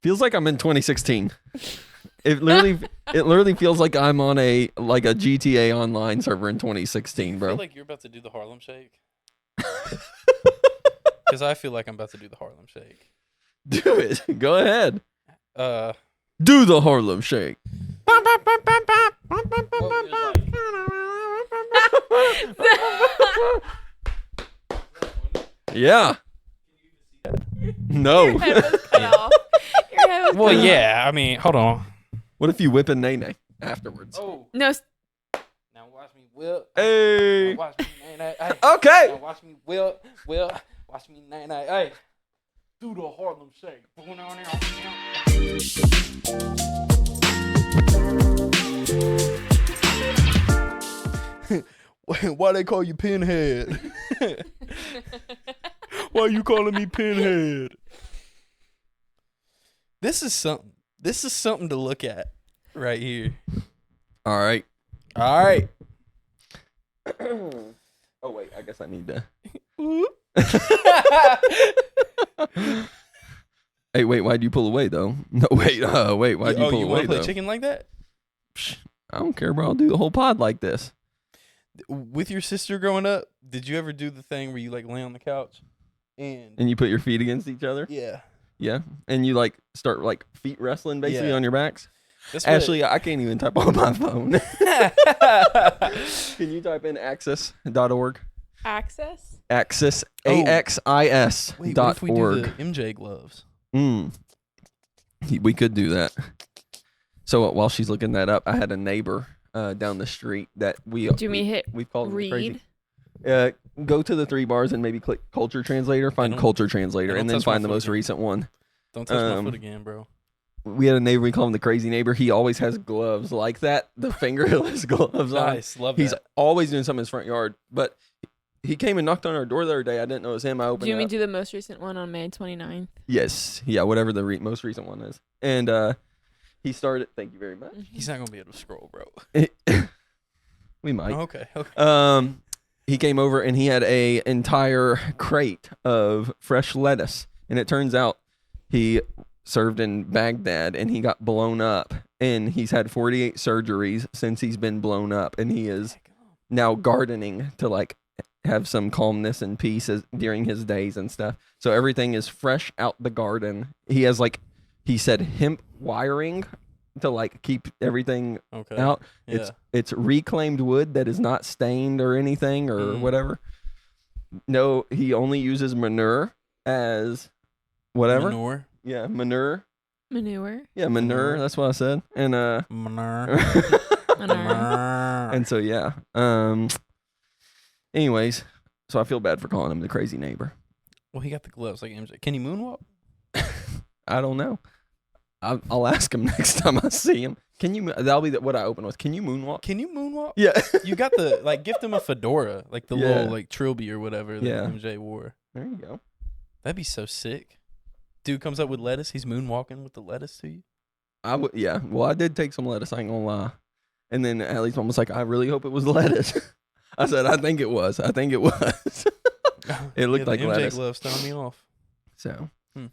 Feels like I'm in 2016. It literally feels like I'm on a GTA Online server in 2016, bro. I feel like you're about to do the Harlem Shake. Because I feel like I'm about to do the Harlem Shake. Do it. Go ahead. What Do the Harlem Shake. Yeah. No. Your head was cut off. Your head was well, cut off. yeah. I mean, hold on. What if you whip a nay-nay afterwards? Oh. No. Now watch me whip. Hey. Now watch me nay-nay. Hey. Okay. Now watch me whip. Watch me nay-nay. Hey. Do the Harlem Shake. Why they call you Pinhead? Why you calling me Pinhead? This is something to look at right here. All right. All right. Oh wait, I guess I need to. Hey, wait, why'd you pull away though? No, wait, why'd you pull you away want to though? play chicken like that? I don't care, bro. I'll do the whole pod like this. With your sister growing up, did you ever do the thing where you like lay on the couch And you put your feet against each other? yeah? Yeah. And you like start like feet wrestling basically Yeah. on your backs? That's what- Actually, I can't even type on my phone. Can you type in access.org? Access? Access, Oh. AXIS Wait, what dot if we do org. the MJ gloves? We could do that. So while she's looking that up, I had a neighbor down the street that Do me hit we've called him read? crazy. Go to the three bars and maybe click culture translator, find culture translator, don't and then touch my find the foot most again. recent one. Don't touch my foot again, bro. We had a neighbor, we call him the crazy neighbor. He always has gloves like that, the fingerless gloves on. Nice, love He's that. always doing something in his front yard. But he came and knocked on our door the other day. I didn't know it was him. I opened Do you it mean up. do the most recent one on May 29th? Yes. Yeah, whatever the most recent one is. And he started, thank you very much. He's not gonna be able to scroll, bro. We might. Oh, okay. He came over and he had a entire crate of fresh lettuce. And it turns out he served in Baghdad and he got blown up. And he's had 48 surgeries since he's been blown up. And he is now gardening to like have some calmness and peace during his days and stuff. So everything is fresh out the garden. He has like, he said hemp wiring to like keep everything Okay. out. Yeah. It's reclaimed wood that is not stained or anything or whatever. No, he only uses manure as whatever. Manure. Yeah, manure. Manure. Yeah, manure. That's what I said. And Manure. Manure. and so yeah. Anyways, so I feel bad for calling him the crazy neighbor. Well, he got the gloves like MJ. Can he moonwalk? I don't know. I'll ask him next time I see him. Can you? That'll be what I open with. Can you moonwalk? Can you moonwalk? Yeah. You got the like. Gift him a fedora, like the Yeah. little like trilby or whatever that Yeah. MJ wore. There you go. That'd be so sick. Dude comes up with lettuce. He's moonwalking with the lettuce to you. I would. Yeah. Well, I did take some lettuce. I ain't gonna lie. And then Allie's mom was like, "I really hope it was lettuce." I said, "I think it was. I think it was." It looked the like MJ lettuce. gloves throwing me off. So Hmm.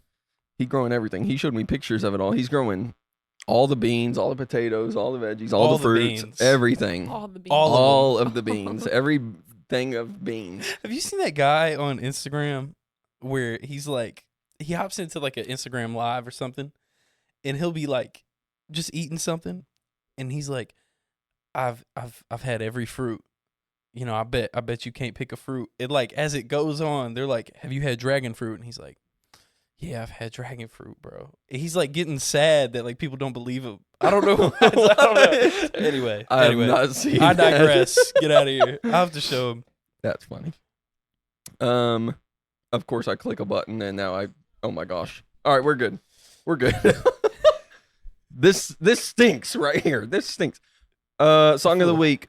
he growing everything. He showed me pictures of it all. He's growing all the beans, all the potatoes, all the veggies, all the fruits, beans. everything. All the beans. All of the beans. Everything of beans. Have you seen that guy on Instagram where he's like, he hops into like an Instagram live or something, and he'll be like, just eating something, and he's like, I've had every fruit. You know, I bet you can't pick a fruit. It like as it goes on, they're like, have you had dragon fruit? And he's like, yeah, I've had dragon fruit, bro. He's like getting sad that like people don't believe him. I don't know. I don't know. Anyway, I have not seen I that. digress. Get out of here. I have to show him. That's funny. Of course I click a button and now oh my gosh. All right, we're good. We're good. This stinks right here. This stinks. Song of the week.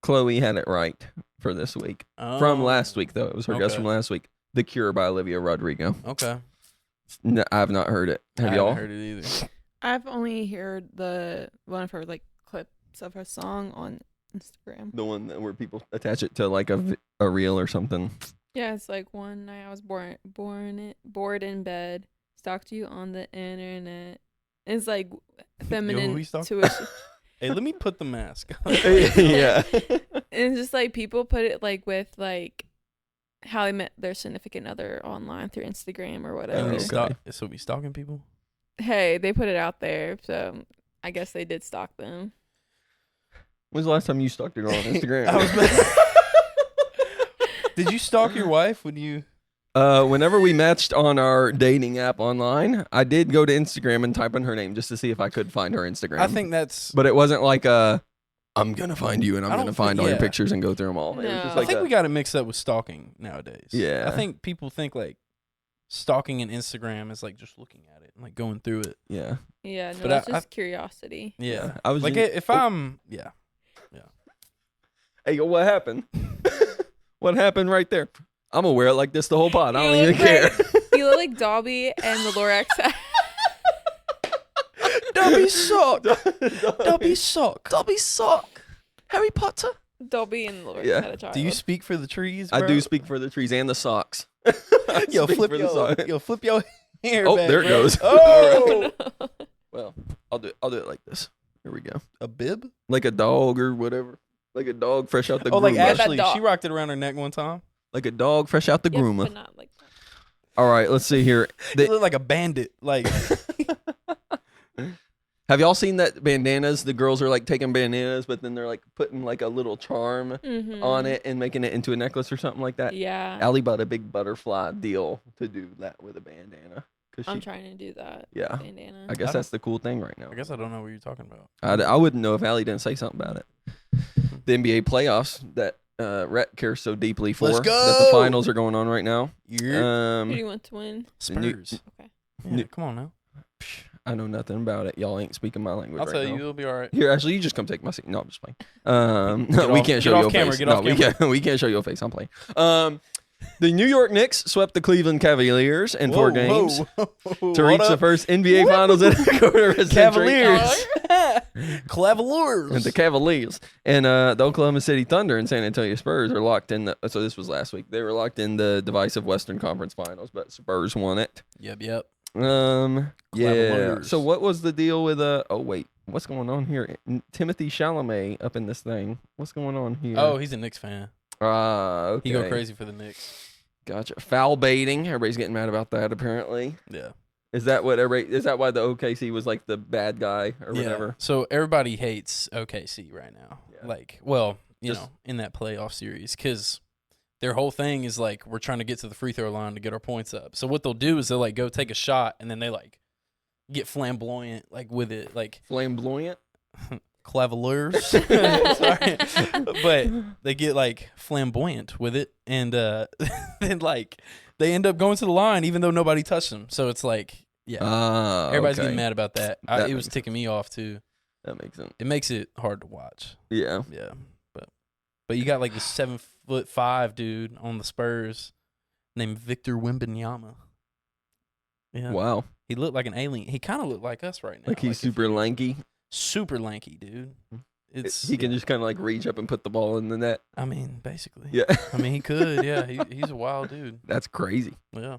Chloe had it right for this week. From last week though. It was her guess Okay. from last week. The Cure by Olivia Rodrigo. Okay. No, I've not heard it. Have I y'all? haven't heard it either. I've only heard the one of her like clips of her song on Instagram. The one where people attach it to like a reel or something. Yeah, it's like one night I was bored in bed, stalked you on the internet. It's like feminine we stalked? tuition. Hey, let me put the mask on. Yeah. And just like people put it like with like how they met their significant other online through Instagram or And whatever. we Okay. so we stalking people? Hey, they put it out there, so I guess they did stalk them. When's the last time you stalked her on Instagram? I was Did you stalk your wife when you... Whenever we matched on our dating app online, I did go to Instagram and type in her name just to see if I could find her Instagram. I think that's... But it wasn't like I'm gonna find you and I'm I gonna don't find think- all your yeah. pictures and go through them all. It was No. just I like think we got it mixed up with stalking nowadays. Yeah. I think people think like stalking in Instagram is like just looking at it and like going through it. yeah. Yeah, no, But that's I- just curiosity. Yeah. I was Like just- if I'm... Yeah. Hey, what happened? What happened right there? I'm gonna wear it like this the whole pod. I You don't look even care. You look like Dobby and the Lorax. Dobby sock. Dobby sock. Dobby sock. Harry Potter. Dobby and the Lorax Yeah. had a child. Do you speak for the trees, I bro? do speak for the trees and the socks. Yo, Speak flip for the your, socks. yo, flip your hair Oh, back, there it bro. goes. Oh, No. Well, I'll do it like this. Here we go. a bib? Like a dog or whatever. Like a dog fresh out the Oh, like groomer. that Ashley, dog. she rocked it around her neck one time. Like a dog fresh out the Yep, groomer. but not like that. All right, let's see here. They look like a bandit. Like, Have y'all seen that bandanas? The girls are like taking bandanas, but then they're like putting like a little charm Mhm. on it and making it into a necklace or something like that. Yeah. Allie bought a big butterfly deal to do that with a bandana. I'm trying to do that. Yeah. Bandana. I guess don't- that's the cool thing right now. I guess I don't know what you're talking about. I wouldn't know if Allie didn't say something about it. The NBA playoffs that Rhett cares so deeply for. Let's That go! the finals are going on right now. Yeah. Who do you want to win? the new- Spurs. Okay. Yeah, come on now. I know nothing about it. Y'all ain't speaking my language I'll right tell now. you, it'll be all right. Here, actually, you just come take my seat. No, I'm just playing. Get We off- can't get show off your camera, face. get No, off we camera. can't. We can't show your face. I'm playing. The New York Knicks swept the Cleveland Cavaliers in 4 games to reach the first NBA Finals in a quarter of a century. Cavaliers. Cavaliers. And the Cavaliers and the Oklahoma City Thunder and San Antonio Spurs are locked in. So this was last week. They were locked in the divisive Western Conference Finals, but Spurs won it. Yep. Yeah. Cavaliers. So what was the deal with Oh wait, what's going on here? Timothy Chalamet up in this thing. What's going on here? Oh, he's a Knicks fan. Okay. He go crazy for the Knicks. Gotcha. Foul baiting. Everybody's getting mad about that. Apparently, Yeah. is that what everybody? Is that why the OKC was like the bad guy or whatever? So everybody hates OKC right now. Yeah. Like, well, you Just- know, in that playoff series, because their whole thing is like we're trying to get to the free throw line to get our points up. So what they'll do is they'll like go take a shot and then they like get flamboyant like with it, like Flamboyant. Cavaliers. Sorry, but they get like flamboyant with it, and then like they end up going to the line even though nobody touched them. So it's like, yeah, everybody's okay. getting mad about that. That It was makes ticking me off too. That makes sense. It makes it hard to watch. Yeah. Yeah, but you got like the 7'5" dude on the Spurs named Victor Wembanyama. Yeah, Wow. he looked like an alien. He kind of looked like us right now. Like he's if super you- lanky. super lanky, dude. It's He can just kind of like reach up and put the ball in the net. I mean, basically. Yeah. I mean, he could. Yeah, he's a wild dude. That's crazy. Yeah,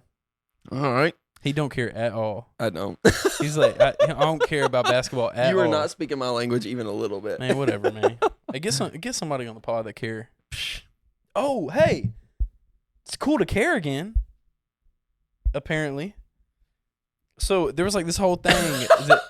All right. he don't care at all. I don't. He's like, I don't care about basketball at all. You are not speaking my language even a little bit. Man, whatever, man. Hey, get somebody on the pod that care. Oh, hey, it's cool to care again. Apparently. So there was like this whole thing. that,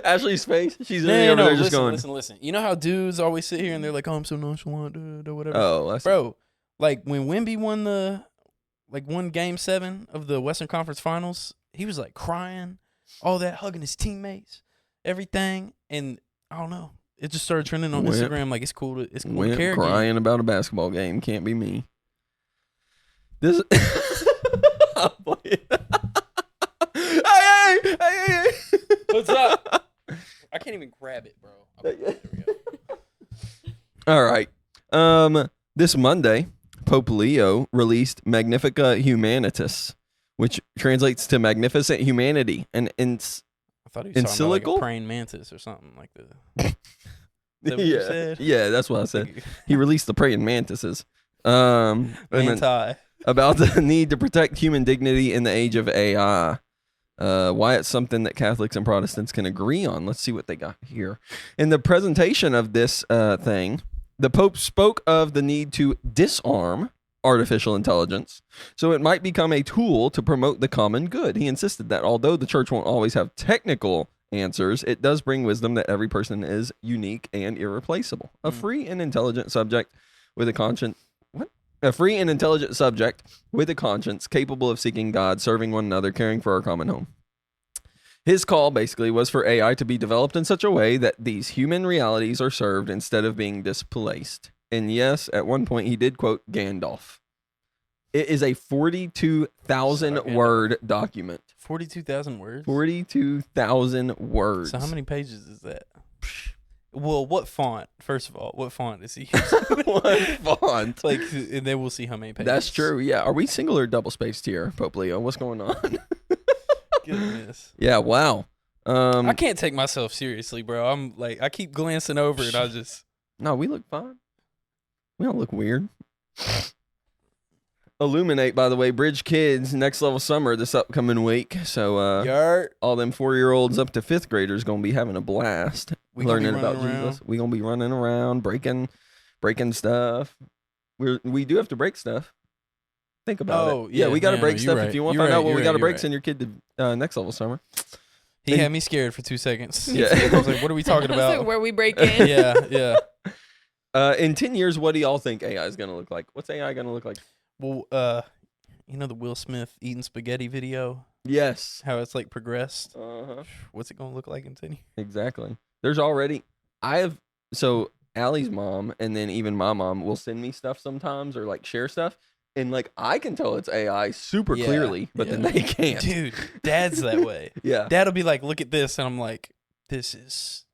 Ashley's face. She's no, over no, there just going. listen. You know how dudes always sit here and they're like, "Oh, I'm so nonchalant," or whatever. Oh, I see. Bro, like when Wemby won Game 7 of the Western Conference Finals, he was like crying, all that, hugging his teammates, everything, and I don't know. It just started trending on Wimp. Instagram. Like it's cool to Wimp care again. crying about a basketball game can't be me. This. I'm playing. hey. What's up? I can't even grab it, bro. Okay, there we go. All right. This Monday, Pope Leo released Magnifica Humanitas, which translates to magnificent humanity, and I thought he was talking about like Encyclical? a praying mantis or something like that. Is that what you said? yeah, that's what I said. He released the praying mantises. And then Manti. about the need to protect human dignity in the age of AI. why it's something that Catholics and Protestants can agree on. Let's see what they got here. In the presentation of this thing, the Pope spoke of the need to disarm artificial intelligence so it might become a tool to promote the common good. He insisted that although the church won't always have technical answers, it does bring wisdom that every person is unique and irreplaceable. A free and intelligent subject with a conscience. A free and intelligent subject with a conscience capable of seeking God, serving one another, caring for our common home. His call basically was for AI to be developed in such a way that these human realities are served instead of being displaced. And yes, at one point he did quote Gandalf. It is a 42,000 word document. 42,000 words? 42,000 words. So how many pages is that? Well, what font? First of all, what font is he using? What font? Like, and then we'll see how many pages. That's true. Yeah. Are we single or double spaced here, Pope Leo? What's going on? Goodness. Yeah. Wow. I can't take myself seriously, bro. I'm like, I keep glancing over and I just. No, we look fine. We don't look weird. Illuminate, by the way, Bridge Kids Next Level Summer this upcoming week. So all them 4-year-olds up to 5th graders gonna be having a blast learning about Jesus. We gonna be running around, breaking stuff. We do have to break stuff. Think about it. Yeah, we got to break stuff. If you want to find out what we got to break, send your kid to Next Level Summer. He had me scared for 2 seconds. Yeah. I was like, what are we talking about? Like where we break in. Yeah. In 10 years, what do y'all think AI is going to look like? What's AI going to look like? Well, you know the Will Smith eating spaghetti video? Yes. How it's like progressed? Uh-huh. What's it going to look like in 10 years? Exactly. There's already, so Allie's mom and then even my mom will send me stuff sometimes or like share stuff. And like I can tell it's AI super clearly, but then they can't. Dude, Dad's that way. Yeah. Dad'll be like, look at this. And I'm like, this is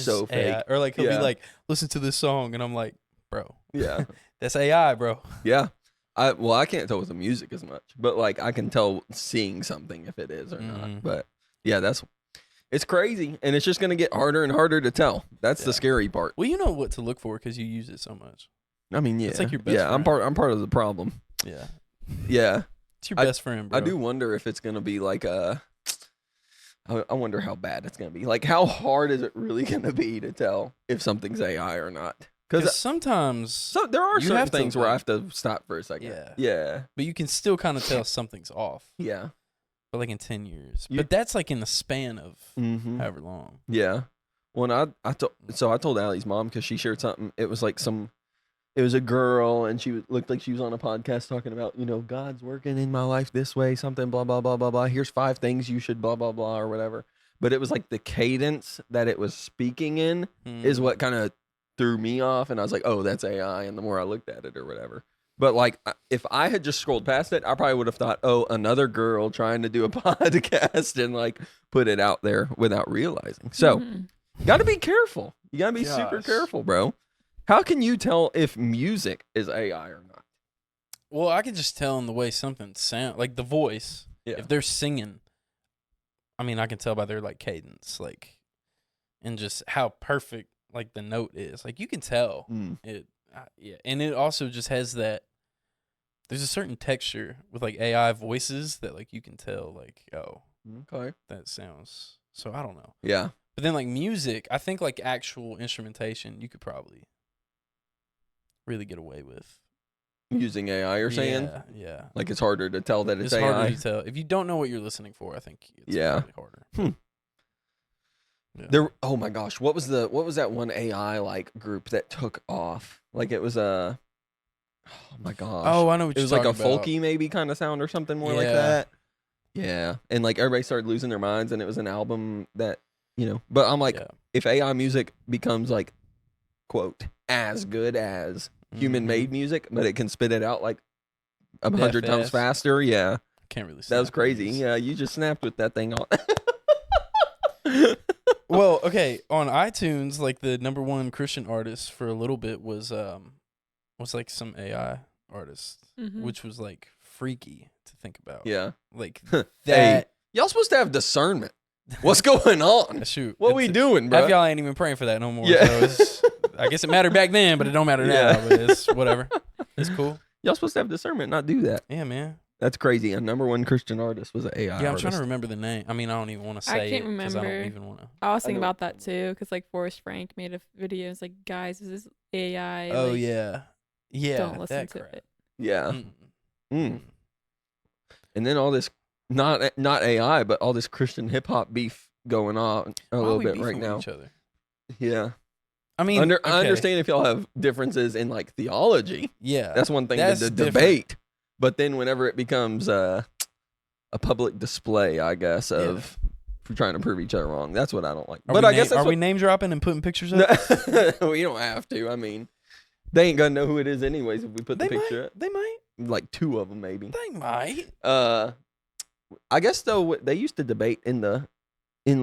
so AI. fake. Or like he'll be like, listen to this song. And I'm like, bro. Yeah. That's AI, bro. Yeah. I can't tell with the music as much, but like I can tell seeing something if it is or not. But yeah, it's crazy, and it's just gonna get harder and harder to tell. That's the scary part. Well, you know what to look for because you use it so much. I mean, yeah, it's like your best friend. I'm part of the problem. Yeah, it's your best friend, bro. I do wonder if it's gonna be like I wonder how bad it's gonna be. Like, how hard is it really gonna be to tell if something's AI or not? Because sometimes there are certain things where I have to stop for a second. Yeah. But you can still kind of tell something's off. Yeah. But like in 10 years. But that's like in the span of however long. Yeah. Well, I told Allie's mom because she shared something. It was like it was a girl and she looked like she was on a podcast talking about, God's working in my life this way, something, blah, blah, blah, blah, blah. Here's 5 things you should blah, blah, blah, or whatever. But it was like the cadence that it was speaking in is what kind of threw me off, and I was like, oh, that's AI, and the more I looked at it or whatever. But like, if I had just scrolled past it, I probably would have thought, oh, another girl trying to do a podcast and like put it out there without realizing. So got to be careful. You got to be super careful, bro. How can you tell if music is AI or not? Well, I can just tell in the way something sounds, like the voice. Yeah. If they're singing, I mean, I can tell by their like cadence, like, and just how perfect like the note is. Like you can tell it. And it also just has that. There's a certain texture with like AI voices that like you can tell like, oh, okay, that sounds. So I don't know. Yeah. But then like music, I think like actual instrumentation, you could probably really get away with using AI. You're saying? Yeah. Like it's harder to tell that it's AI. Harder to tell if you don't know what you're listening for. I think it's probably harder. Yeah. Oh my gosh, what was that one AI like group that took off? Like it was oh my gosh. Oh, I know what it you're was like a about. folky maybe kind of sound or something more like that. Yeah, and like everybody started losing their minds, and it was an album that But I'm like, if AI music becomes like, quote, as good as human made music, but it can spit it out like 100 times faster. Yeah, can't really. That was crazy. Yeah, you just snapped with that thing on. Well, okay, on iTunes, like the #1 Christian artist for a little bit was like some AI artist, which was like freaky to think about. Yeah, like that. Hey, y'all supposed to have discernment. What's going on? Shoot, what we doing, bro? Half y'all ain't even praying for that no more. Yeah. So I guess it mattered back then, but it don't matter now. But it's whatever. It's cool. Y'all supposed to have discernment, not do that. Yeah, man. That's crazy. A number one Christian artist was an AI Yeah, I'm artist. trying to remember the name. I mean, I don't even want to say can't it because I don't remember. even want to. I was I thinking know- about that too, because like Forrest Frank made a video. It's like, guys, is this AI? Oh Like, yeah, yeah. don't listen that to crap. it. Yeah. Mm. Mm. And then all this, not AI, but all this Christian hip hop beef going on a Why little are we bit beefing right with now. Each other? Yeah. I mean, I okay. understand if y'all have differences in like theology. Yeah, That's one thing That's to different. debate. But then whenever it becomes a public display, I guess, of trying to prove each other wrong, that's what I don't like. But I guess that's are we name dropping and putting pictures up? we don't have to. I mean, they ain't gonna know who it is anyways if we put the They picture might. up. They might. Like 2 of them maybe. They might. I guess though they used to debate in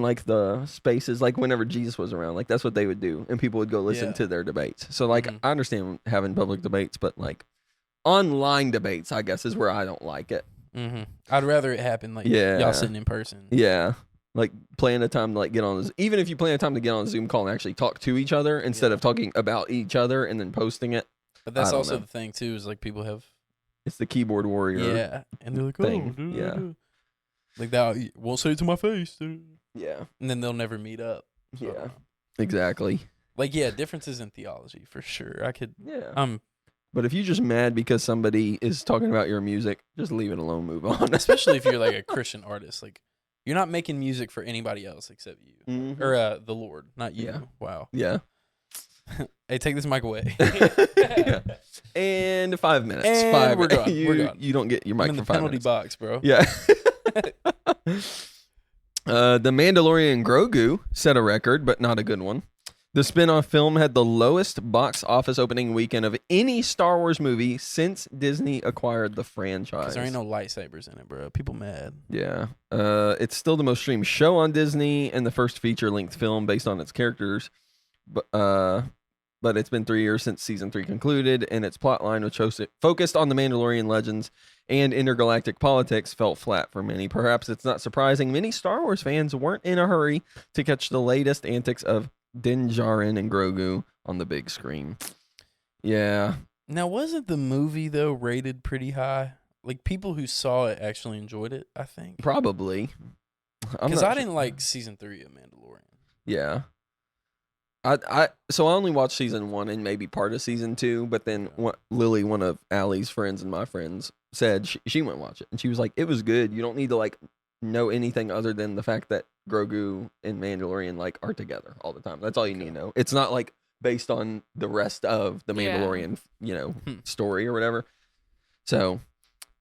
like the spaces, like whenever Jesus was around, like that's what they would do, and people would go listen Yeah. to their debates. So like Mhm. I understand having public debates, but like online debates, I guess, is where I don't like it. Mm-hmm. I'd rather it happen like Yeah. y'all sitting in person. Yeah, like plan a time to like get on, even if you plan a time to get on a Zoom call and actually talk to each other instead Yeah. of talking about each other and then posting it. But that's I don't also know. the thing too, is like people have It's the keyboard warrior. yeah, and they're like, thing. oh, Yeah. like that won't say it to my face, and Yeah. then they'll never meet up. So, Yeah. Exactly. like yeah, differences in theology for sure. I could, Yeah. But if you're just mad because somebody is talking about your music, just leave it alone. Move on. especially if you're like a Christian artist, like you're not making music for anybody else except you Mhm. or the Lord, not you. Yeah. Wow. Yeah. Hey, take this mic away. Yeah. And 5 minutes. And 5. we're gone. You, We're gone. you don't get your I'm mic in for the 5 penalty minutes. box, bro. Yeah. The Mandalorian Grogu set a record, but not a good one. The spin-off film had the lowest box office opening weekend of any Star Wars movie since Disney acquired the franchise. Because there ain't no lightsabers in it, bro. People mad. Yeah. It's still the most streamed show on Disney and the first feature-length film based on its characters. But it's been 3 years since season 3 concluded, and its plotline, which focused on the Mandalorian legends and intergalactic politics, felt flat for many. Perhaps it's not surprising many Star Wars fans weren't in a hurry to catch the latest antics of Din Djarin and Grogu on the big screen. Yeah. Now, wasn't the movie though rated pretty high? Like people who saw it actually enjoyed it, I think. Probably. Because I didn't like season 3 of Mandalorian. Yeah. So I only watched season 1 and maybe part of season 2, but then Lily, one of Allie's friends and my friends, said she went watch it, and she was like, it was good. You don't need to like know anything other than the fact that Grogu and Mandalorian like are together all the time. That's all you need to know. It's not like based on the rest of the Yeah. Mandalorian, story or whatever. So,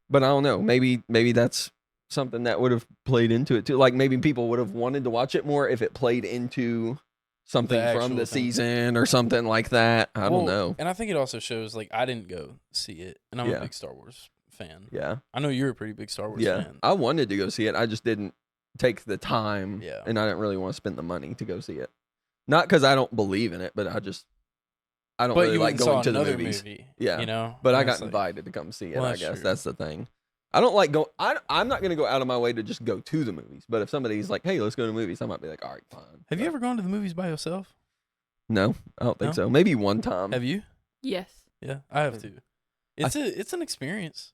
but I don't know. Maybe that's something that would have played into it too. Like maybe people would have wanted to watch it more if it played into something The from actual the thing. season or something like that. I don't know. And I think it also shows like I didn't go see it, and I'm Yeah. a big Star Wars fan. Yeah. I know you're a pretty big Star Wars Yeah. fan. I wanted to go see it. I just didn't take the time. Yeah. And I didn't really want to spend the money to go see it. Not because I don't believe in it, but I don't But really you like went and saw going to the another movies. movie. Yeah. You know? But I And got it's like- invited to come see it, Well, I that's guess. true. That's the thing. I don't like go. I'm not going to go out of my way to just go to the movies. But if somebody's like, hey, let's go to movies, I might be like, all right, fine. Have you But ever gone to the movies by yourself? No, I don't think No? so. Maybe one time. Have you? Yes. Yeah, I have too. It's an experience.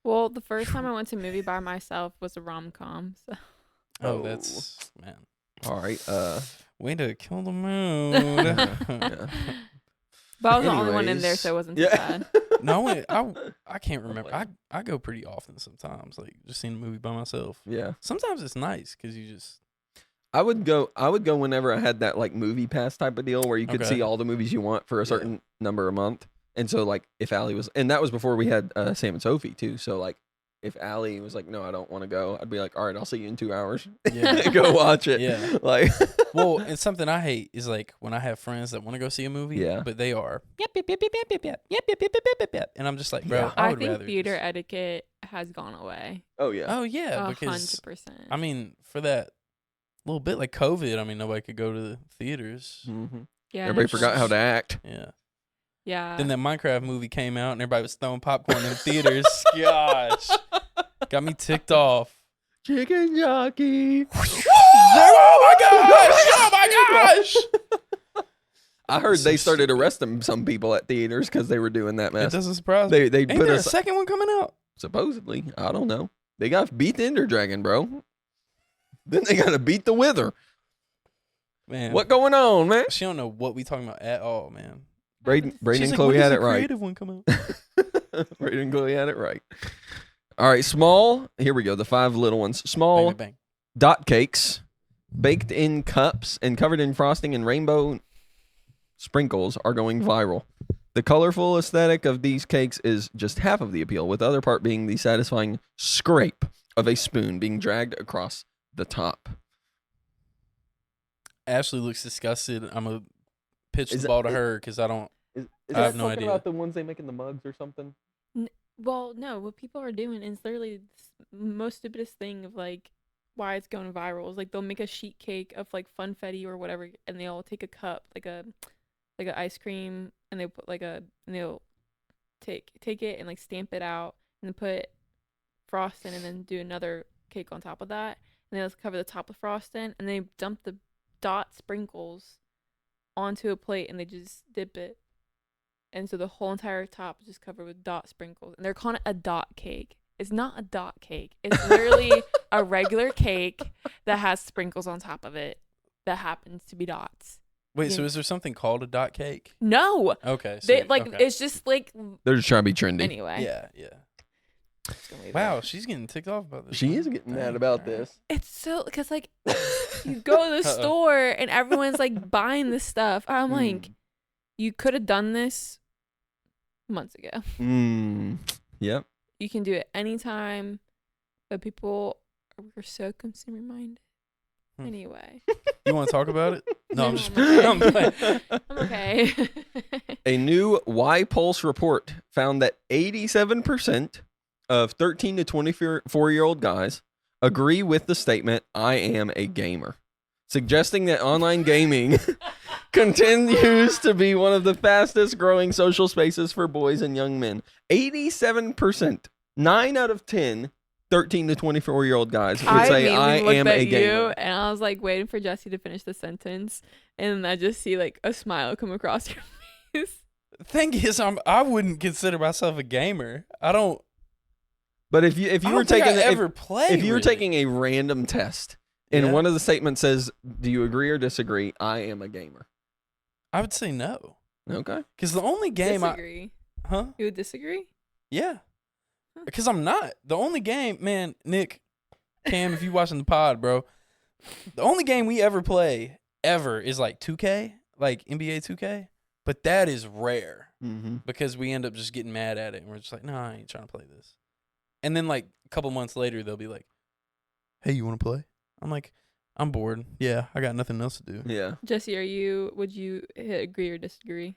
Well, the first time I went to a movie by myself was a rom-com. So. Oh, that's man. All right. Way to kill the mood. Yeah. But I was the only one in there, Anyways. so it wasn't too Yeah. bad. No, I can't remember. I go pretty often sometimes, like just seeing a movie by myself. Yeah. Sometimes it's nice because you just I would go whenever I had that like movie pass type of deal where you could Okay. see all the movies you want for a certain number a month. And so like if Allie was, and that was before we had Sam and Sophie too. So like if Allie was like, no, I don't want to go, I'd be like, all right, I'll see you in 2 hours. Yeah. Go watch it. Yeah. Like, well, and something I hate is like when I have friends that want to go see a movie, Yeah. but they are yep, and I'm just like, bro, Yeah. I I would think rather theater just- etiquette has gone away. oh yeah. Oh yeah, because 100%. I mean, for that little bit like COVID, I mean, nobody could go to the theaters. Mhm. Yeah. Everybody no, forgot how to act. Yeah. Yeah. Then that Minecraft movie came out and everybody was throwing popcorn in theaters. Gosh. Got me ticked off. Chicken jockey. Oh my gosh! Oh my gosh! I heard So they started stupid. arresting some people at theaters because they were doing that It mess. doesn't surprise me. They Ain't put there a us. second one coming out? Supposedly. I don't know. They got to beat the Ender Dragon, bro. Then they got to beat the Wither. Man, What going on, man? She don't know what we talking about at all, man. Braden She's and like, Chloe when does had the it right. creative one come out? Braden and Chloe had it right. All right, small. Here we go. The 5 little ones. Small Bang, bang, bang. dot cakes baked in cups and covered in frosting and rainbow sprinkles are going viral. The colorful aesthetic of these cakes is just half of the appeal, with the other part being the satisfying scrape of a spoon being dragged across the top. Ashley looks disgusted. I'm going to pitch Is the it- ball to her because I don't. Is I have no idea. about the ones they make in the mugs or something? Well, no, what people are doing is literally the most stupidest thing of like why it's going viral is like they'll make a sheet cake of like funfetti or whatever, and they'll take a cup like an ice cream, and they put and they'll take it and like stamp it out and then put frosting and then do another cake on top of that, and they'll cover the top with frosting and they dump the dot sprinkles onto a plate and they just dip it. And so the whole entire top is just covered with dot sprinkles. And they're calling it a dot cake. It's not a dot cake. It's literally a regular cake that has sprinkles on top of it that happens to be dots. Wait, so is there something called a dot cake? No. Okay. They okay. it's just like They're just trying to be trendy. anyway. Yeah. Just gonna leave Wow, it. she's getting ticked off about this. She is getting mad about Alright. this. It's so because like you go to the store and everyone's like buying this stuff. I'm like, you could have done this months ago. Yep. You can do it anytime, but people are so consumer minded. Anyway, You want to talk about it? No, I'm just. okay. I'm playing. I'm okay. A new Y Pulse report found that 87% of 13 to 24-year-old guys agree with the statement, "I am a gamer," suggesting that online gaming continues to be one of the fastest growing social spaces for boys and young men. 87%, 9 out of 10 13 to 24-year-old guys would say, "I am a gamer." And I was like waiting for Jesse to finish the sentence, and I just see like a smile come across your face. Thing is, I wouldn't consider myself a gamer. I don't. But if you I were don't think taking I ever played. if you were really. taking a random test and Yeah. one of the statements says, "Do you agree or disagree? I am a gamer." I would say no. Okay. Because the only game Disagree. huh? You would disagree? Yeah. Because I'm not. The only game, man, Nick, Cam, if you watching the pod, bro, the only game we ever play ever is like 2K, like NBA 2K. But that is rare Mm-hmm. because we end up just getting mad at it and we're just like, no, I ain't trying to play this. And then like a couple months later, they'll be like, hey, you want to play? I'm like, I'm bored. Yeah, I got nothing else to do. Yeah. Jesse, would you agree or disagree?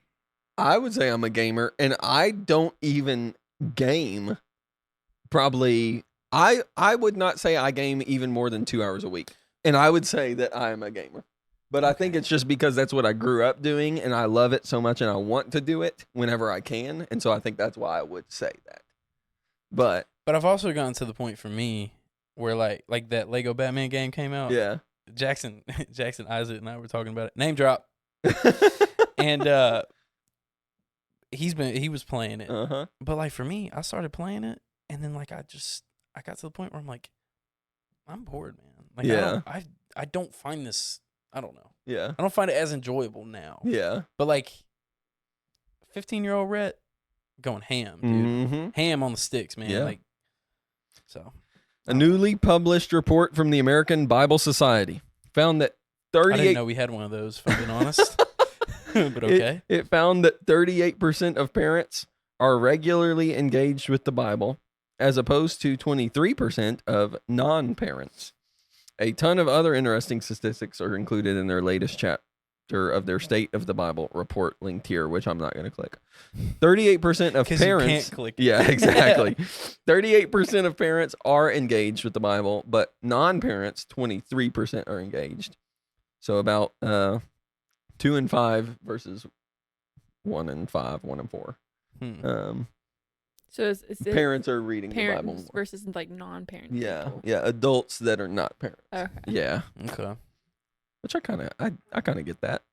I would say I'm a gamer, and I don't even game. Probably, I would not say I game even more than 2 hours a week, and I would say that I am a gamer. But I think it's just because that's what I grew up doing, and I love it so much, and I want to do it whenever I can, and so I think that's why I would say that. But But I've also gotten to the point for me where like that Lego Batman game came out. yeah, Jackson Isaac and I were talking about it. Name drop. And he was playing it. uh-huh. But like for me, I started playing it and then like I got to the point where I'm like, I'm bored, man. Like Yeah. I don't find this, I don't know. Yeah, I don't find it as enjoyable now. yeah. But like 15-year-old Rhett going ham, dude. Mm-hmm. Ham on the sticks, man. Yeah. Like so. A newly published report from the American Bible Society found that I didn't 38 know we had one of those, if I'm being honest. But okay. It found that 38% of parents are regularly engaged with the Bible, as opposed to 23% of non-parents. A ton of other interesting statistics are included in their latest chapter of their State of the Bible report, linked here, which I'm not going to click. 38% of 'Cause parents. you can't click it. Yeah, exactly. 38% of parents are engaged with the Bible, but non-parents, 23% are engaged. So about 2 and 5 versus 1 and 5, 1 and 4. So is it Parents are reading the Bible parents more. versus like non-parent? Yeah, people? yeah, adults that are not parents. Okay. Yeah, Okay. which I kind of get that.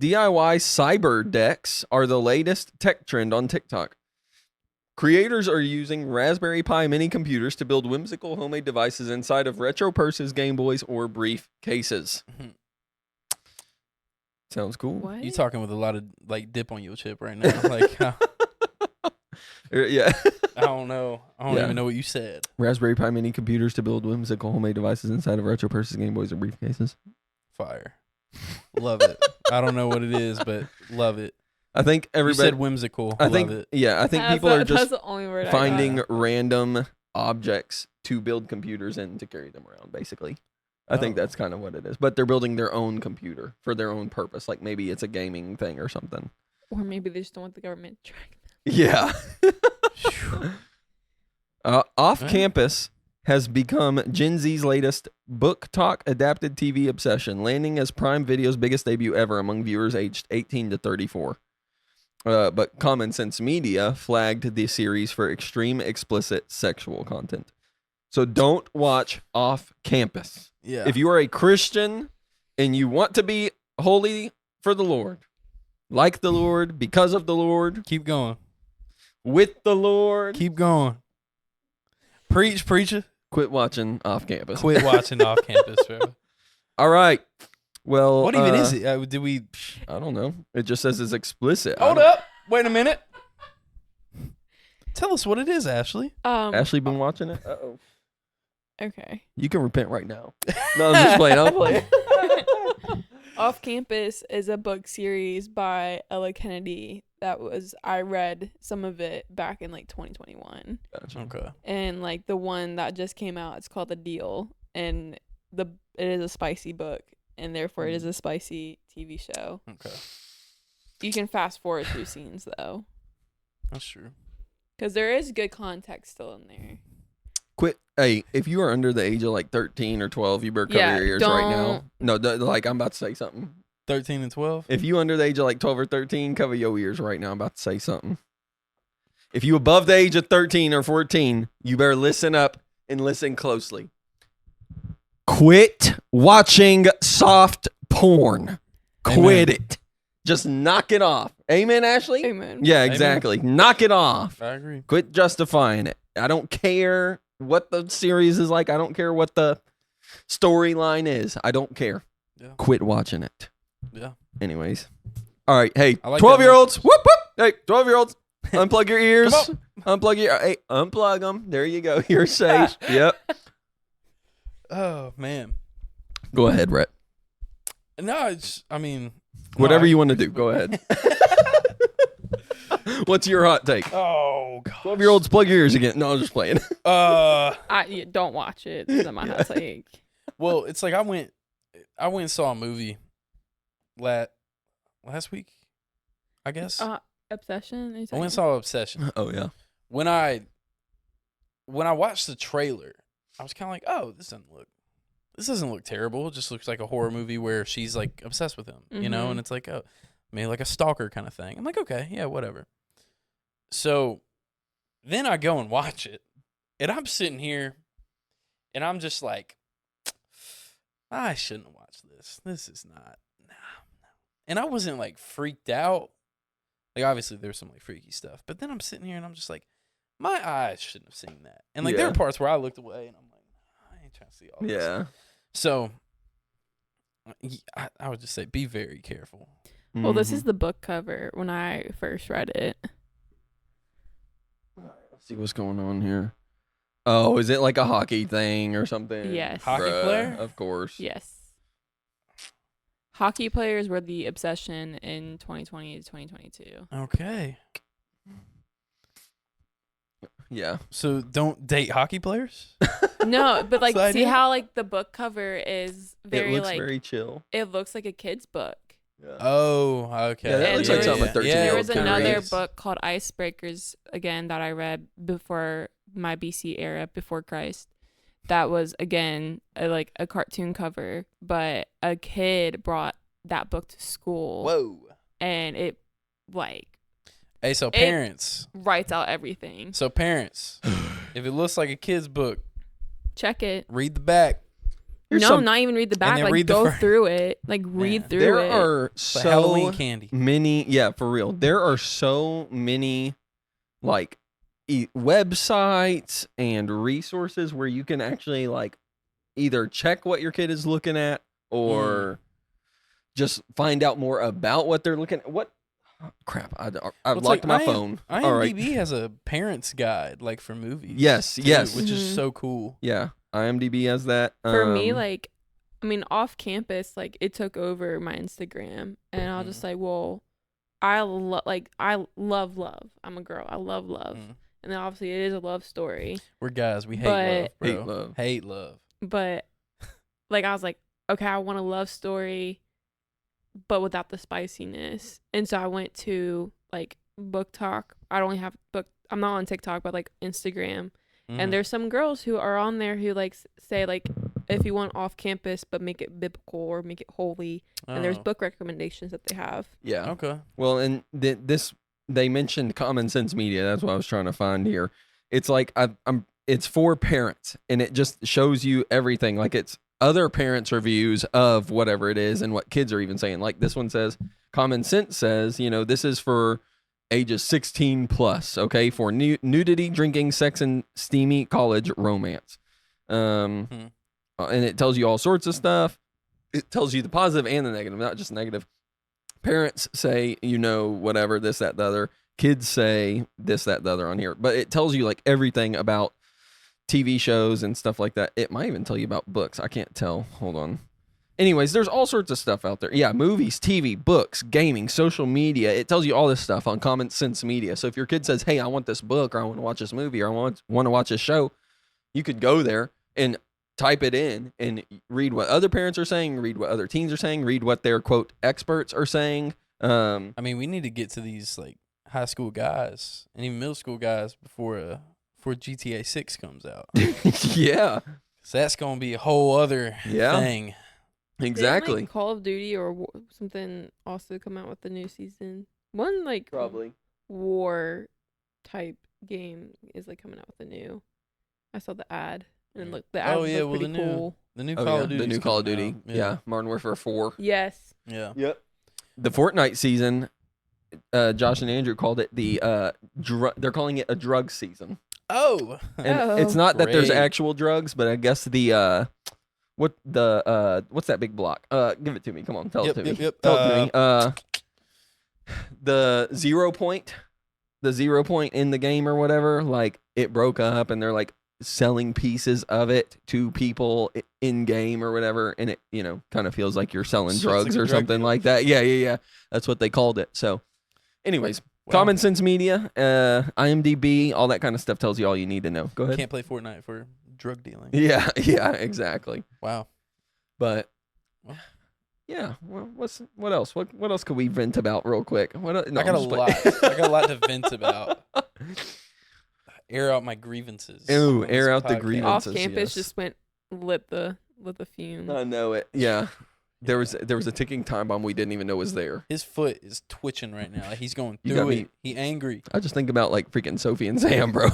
DIY cyber decks are the latest tech trend on TikTok. Creators are using Raspberry Pi mini computers to build whimsical homemade devices inside of retro purses, Game Boys, or briefcases. Sounds cool. What? You talking with a lot of like dip on your chip right now. Like, Yeah. I don't know. I don't even know what you said. Raspberry Pi mini computers to build whimsical homemade devices inside of retro purses, Game Boys, or briefcases. Fire. Love it. I don't know what it is, but love it. I think You everybody. said whimsical. I think. love it. Yeah, I think That's people the- are that's just the only word I finding got. random objects to build computers in to carry them around. Basically, I think Oh. that's kind of what it is. But they're building their own computer for their own purpose. Like maybe it's a gaming thing or something. Or maybe they just don't want the government to track them. Yeah. Off Yeah. Campus has become Gen Z's latest book talk adapted TV obsession, landing as Prime Video's biggest debut ever among viewers aged 18 to 34. But Common Sense Media flagged the series for extreme explicit sexual content. So don't watch Off Campus. Yeah. If you are a Christian and you want to be holy for the Lord, like the Lord, because of the Lord, Keep going. with the Lord, Keep going. Preach, preacher. quit watching Off Campus. Quit watching Off Campus, bro. All right. Well, What even is it? Did we I don't know. It just says it's explicit. hold up? Wait a minute. Tell us what it is, Ashley. Ashley been watching it? Uh-oh. Okay. You can repent right now. No, I'm just playing. I'm playing. Off Campus is a book series by Ella Kennedy I read some of it back in like 2021. Gotcha. Okay. And like the one that just came out, it's called The Deal, and it is a spicy book, and therefore it is a spicy TV show. Okay. You can fast forward through scenes though, That's true. because there is good context still in there. Quit. Hey, if you are under the age of like 13 or 12, you better cover Yeah, your ears right now. No, like I'm about to say something. 13 and 12? If you under the age of like 12 or 13, cover your ears right now. I'm about to say something. If you above the age of 13 or 14, you better listen up and listen closely. Quit watching soft porn. Quit it. Just knock it off. Amen, Ashley? Amen. Yeah, exactly. Knock it off. I agree. Quit justifying it. I don't care what the series is like. I don't care what the storyline is. I don't care. Yeah. Quit watching it. Yeah. Anyways. All right. Hey, I like 12-year-olds. Whoop, whoop. Hey, 12-year-olds. Unplug your ears. Come Hey, unplug them. There you go. You're safe. Yep. Oh, man. Go ahead, Rhett. No, it's, I mean. Whatever you want to do. Go ahead. What's your hot take? Oh, God. 12-year-olds, plug your ears again. No, I'm just playing. Don't watch it. That's my hot take. Well, it's like I went and saw a movie last week, I guess. Obsession. I went and saw Obsession. Oh, yeah. When I watched the trailer, I was kind of like, oh, this doesn't look terrible. It just looks like a horror movie where she's like obsessed with him, you know, and it's like, oh, maybe like a stalker kind of thing. I'm like, okay, yeah, whatever. So then I go and watch it, and I'm sitting here, and I'm just like, I shouldn't have watched this. This is not, no. And I wasn't like freaked out. Like obviously there's some like freaky stuff, but then I'm sitting here and I'm just like, my eyes shouldn't have seen that. And like there were parts where I looked away and I'm like, I ain't trying to see all this. Yeah. So I would just say be very careful. Well, this is the book cover when I first read it. Let's see what's going on here. Oh, is it like a hockey thing or something? Yes. Hockey player? Of course. Yes. Hockey players were the obsession in 2020 to 2022. Okay. Yeah. So don't date hockey players? No, but like, That's the see idea? how like the book cover is very it looks like very chill. it looks like a kid's book. Yeah. Oh, okay. Yeah, that And looks like something a 13-year-old There was could another read. book called Icebreakers again that I read before my BC era, before Christ. That was again like a cartoon cover, but a kid brought that book to school. Whoa. And it like Hey, so parents. writes out everything. So parents, if it looks like a kid's book, Check it. read the back. Not even read the back. then Like read the go front. through it. Like read Man. through There it. are It's like so Halloween candy. many, yeah, for real. There are so many, like, websites and resources where you can actually like either check what your kid is looking at or just find out more about what they're looking at. What crap? I've locked like my phone. All right. IMDb has a parent's guide like for movies. Yes, too, yes. which is so cool. Yeah, IMDb has that. For me, like, I mean, off campus, like, it took over my Instagram, and I was just like, well, I love love. I'm a girl. I love love, and then obviously it is a love story. We're guys. We hate love, bro. Hate love. But like, I was like, okay, I want a love story, but without the spiciness. And so I went to like Book Talk. I don't have book. I'm not on TikTok, but like Instagram. And there's some girls who are on there who like say like, if you want off campus but make it biblical or make it holy, and there's book recommendations that they have. Yeah. Okay. Well, and this they mentioned Common Sense Media. That's what I was trying to find here. It's like it's for parents, and it just shows you everything. Like it's other parents' reviews of whatever it is and what kids are even saying. Like this one says, Common Sense says, this is for ages 16 plus, okay, for nudity, drinking, sex, and steamy college romance. And it tells you all sorts of stuff. It tells you the positive and the negative, not just negative. Parents say, whatever, this, that, the other. Kids say this, that, the other on here. But it tells you like everything about TV shows and stuff like that. It might even tell you about books. I can't tell. Hold on. Anyways, there's all sorts of stuff out there. Yeah, movies, TV, books, gaming, social media. It tells you all this stuff on Common Sense Media. So if your kid says, hey, I want this book, or I want to watch this movie, or I want to watch this show, you could go there and type it in and read what other parents are saying, read what other teens are saying, read what their, quote, experts are saying. I mean, we need to get to these, like, high school guys and even middle school guys before GTA 6 comes out. Yeah. So that's going to be a whole other thing. Exactly. Didn't, like, Call of Duty or something also come out with the new season. One like probably war type game is like coming out with the new. I saw the ad and look the ad looked pretty cool. The new Call of Duty. The new Call of Duty. Yeah. Modern Warfare 4. Yes. Yeah. Yep. The Fortnite season, Josh and Andrew called it they're calling it a drug season. Oh. And it's not that there's actual drugs, but I guess what's that big block? Give it to me. Come on, tell it to me. Tell it to me. The 0 point in the game or whatever, like it broke up and they're like selling pieces of it to people in game or whatever, and it kind of feels like you're selling drugs or something like that. Yeah. That's what they called it. So, anyways. Wow. Common Sense Media, IMDb, all that kind of stuff tells you all you need to know. Go ahead. Can't play Fortnite for drug dealing. Yeah, exactly. Wow. But yeah, well, what else? What else could we vent about real quick? No, I got a lot. I got a lot to vent about. Air out my grievances. Ooh, air out the grievances. Off campus just went lit the fume. I know it. Yeah. There was a ticking time bomb we didn't even know was there. His foot is twitching right now. Like he's going through it. He angry. I just think about like freaking Sophie and Sam, bro.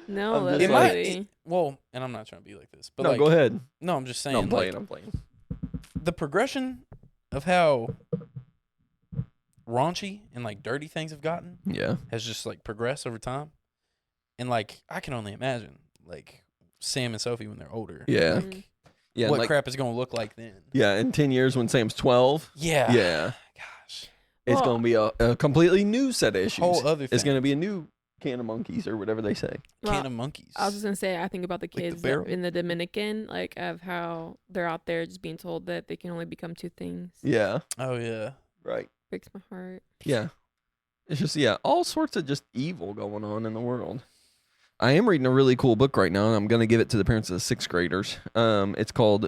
No, that's really. Well, and I'm not trying to be like this, but no, like, go ahead. No, I'm just saying. No, I'm playing. The progression of how raunchy and like dirty things have gotten, has just like progressed over time, and like I can only imagine like Sam and Sophie when they're older. Yeah. Like, yeah, what crap is going to look like then? Yeah, in 10 years when Sam's 12. Yeah. Yeah. Gosh. It's going to be a completely new set of issues. Whole other thing. It's going to be a new can of monkeys or whatever they say. Can of monkeys. I was just going to say, I think about the kids in the Dominican, like of how they're out there just being told that they can only become two things. Yeah. Oh, yeah. Right. Breaks my heart. Yeah. It's just, all sorts of just evil going on in the world. I am reading a really cool book right now, and I'm going to give it to the parents of the 6th graders. It's called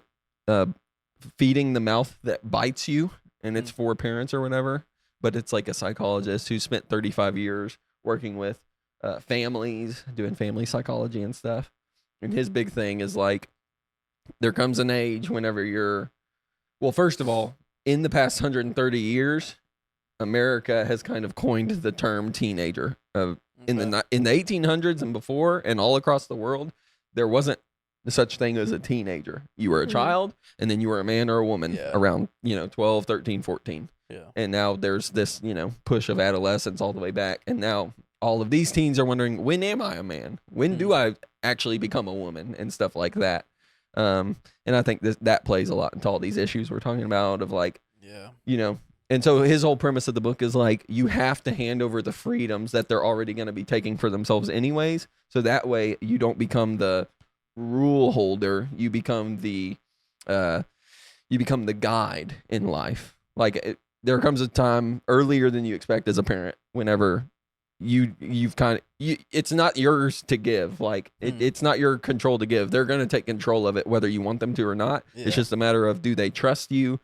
Feeding the Mouth That Bites You, and it's for parents or whatever, but it's like a psychologist who spent 35 years working with families, doing family psychology and stuff. And his big thing is like, there comes an age whenever first of all, in the past 130 years, America has kind of coined the term teenager. In the 1800s and before, and all across the world, there wasn't such thing as a teenager. You were a child, and then you were a man or a woman around 12, 13, 14. Yeah. And now there's this push of adolescence all the way back, and now all of these teens are wondering, when am I a man? When do I actually become a woman and stuff like that? And I think that plays a lot into all these issues we're talking about of like, you know, and so his whole premise of the book is like, you have to hand over the freedoms that they're already going to be taking for themselves anyways. So that way you don't become the rule holder. You become the guide in life. Like there comes a time earlier than you expect as a parent, whenever it's not yours to give. Like it's not your control to give. They're going to take control of it, whether you want them to or not. Yeah. It's just a matter of, do they trust you